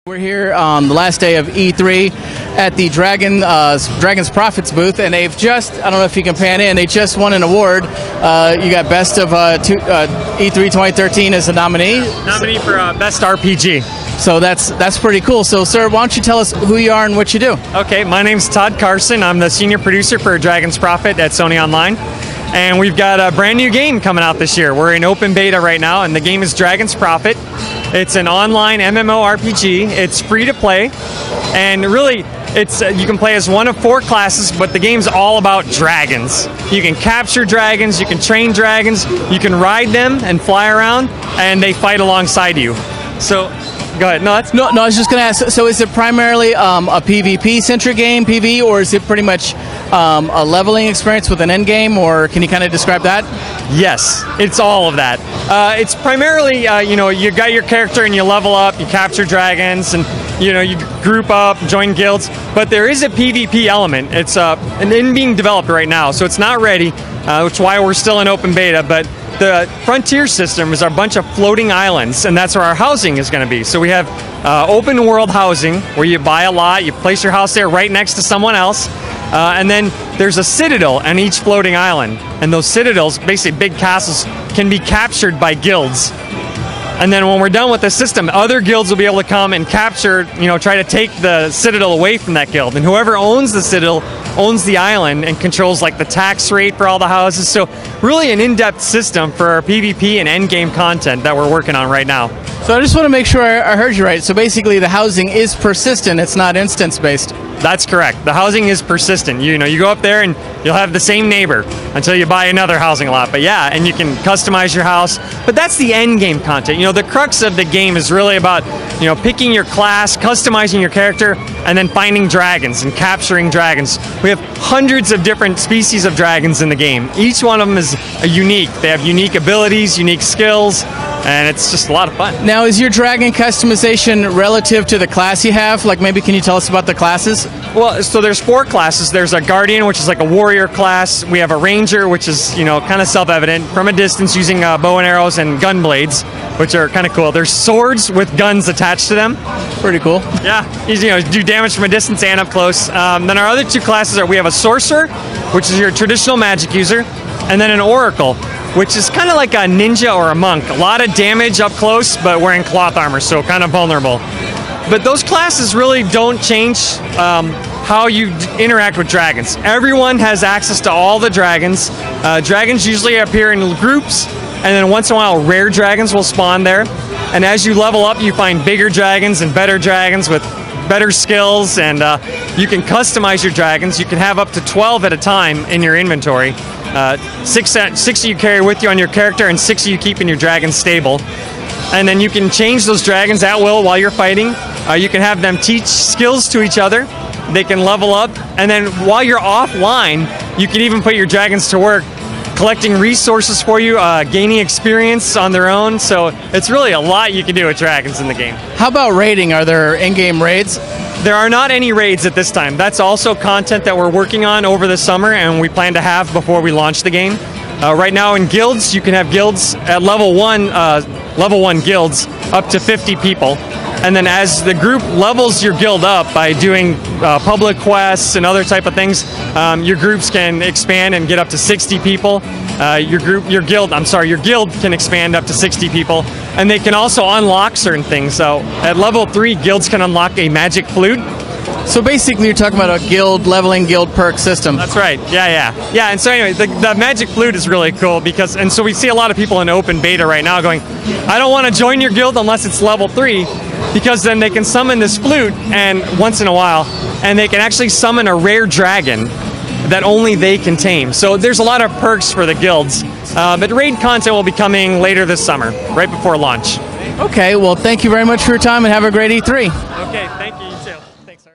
We're here on the last day of E3 at the Dragon's Profits booth, and they've just, I don't know if you can pan in, they just won an award. You got Best of E3 2013 as a nominee. Nominee for Best RPG. So that's pretty cool. So, sir, why don't you tell us who you are and what you do? Okay, my name's Todd Carson. I'm the senior producer for Dragon's Profit at Sony Online. And we've got a brand new game coming out this year. We're in open beta right now, and the game is Dragon's Profit. It's an online MMORPG. It's free to play, and really, it's you can play as one of 4 classes, but the game's all about dragons. You can capture dragons, you can train dragons, you can ride them and fly around, and they fight alongside you. So, go ahead. No, I was just going to ask. So, is it primarily a PvP-centric game, PvE, or is it pretty much a leveling experience with an end game, or can you kind of describe that? Yes, it's all of that. It's primarily, you got your character and you level up, you capture dragons, and you group up, join guilds. But there is a PvP element. It's being developed right now, so it's not ready, which is why we're still in open beta. But the Frontier system is our bunch of floating islands, and that's where our housing is going to be. So we have open world housing where you buy a lot, you place your house there right next to someone else, and then there's a citadel on each floating island. And those citadels, basically big castles, can be captured by guilds. And then when we're done with the system, other guilds will be able to come and capture, try to take the citadel away from that guild. And whoever owns the citadel owns the island and controls like the tax rate for all the houses. So really an in-depth system for our PvP and endgame content that we're working on right now. So I just want to make sure I heard you right. So basically the housing is persistent, it's not instance-based. That's correct. The housing is persistent. You go up there and you'll have the same neighbor until you buy another housing lot. But yeah, and you can customize your house. But that's the end game content. The crux of the game is really about, picking your class, customizing your character, and then finding dragons and capturing dragons. We have hundreds of different species of dragons in the game. Each one of them is unique. They have unique abilities, unique skills, and it's just a lot of fun. Now, is your dragon customization relative to the class you have? Like, maybe can you tell us about the classes? Well, so there's 4 classes. There's a Guardian, which is like a warrior class. We have a Ranger, which is, kind of self-evident, from a distance using bow and arrows and gun blades, which are kind of cool. There's swords with guns attached to them. Pretty cool. Yeah, do damage from a distance and up close. Then our other 2 classes are, we have a Sorcerer, which is your traditional magic user, and then an Oracle, which is kind of like a ninja or a monk. A lot of damage up close, but wearing cloth armor, so kind of vulnerable. But those classes really don't change how you interact with dragons. Everyone has access to all the dragons. Dragons usually appear in groups, and then once in a while rare dragons will spawn there. And as you level up, you find bigger dragons and better dragons with better skills, and you can customize your dragons. You can have up to 12 at a time in your inventory. 6 you carry with you on your character, and 6 you keep in your dragon stable. And then you can change those dragons at will while you're fighting. You can have them teach skills to each other. They can level up, and then while you're offline, you can even put your dragons to work, collecting resources for you, gaining experience on their own. So it's really a lot you can do with dragons in the game. How about raiding? Are there in-game raids? There are not any raids at this time. That's also content that we're working on over the summer, and we plan to have before we launch the game. Right now in guilds, you can have guilds at level 1 guilds up to 50 people. And then as the group levels your guild up by doing public quests and other type of things, your groups can expand and get up to 60 people. Your guild can expand up to 60 people, and they can also unlock certain things. So at level 3, guilds can unlock a magic flute. So basically you're talking about a leveling guild perk system. That's right. Yeah, and so anyway, the magic flute is really cool because, and so we see a lot of people in open beta right now going, I don't want to join your guild unless it's level 3, because then they can summon this flute and once in a while, and they can actually summon a rare dragon that only they can tame. So there's a lot of perks for the guilds. But raid content will be coming later this summer, right before launch. Okay, well, thank you very much for your time, and have a great E3. Okay.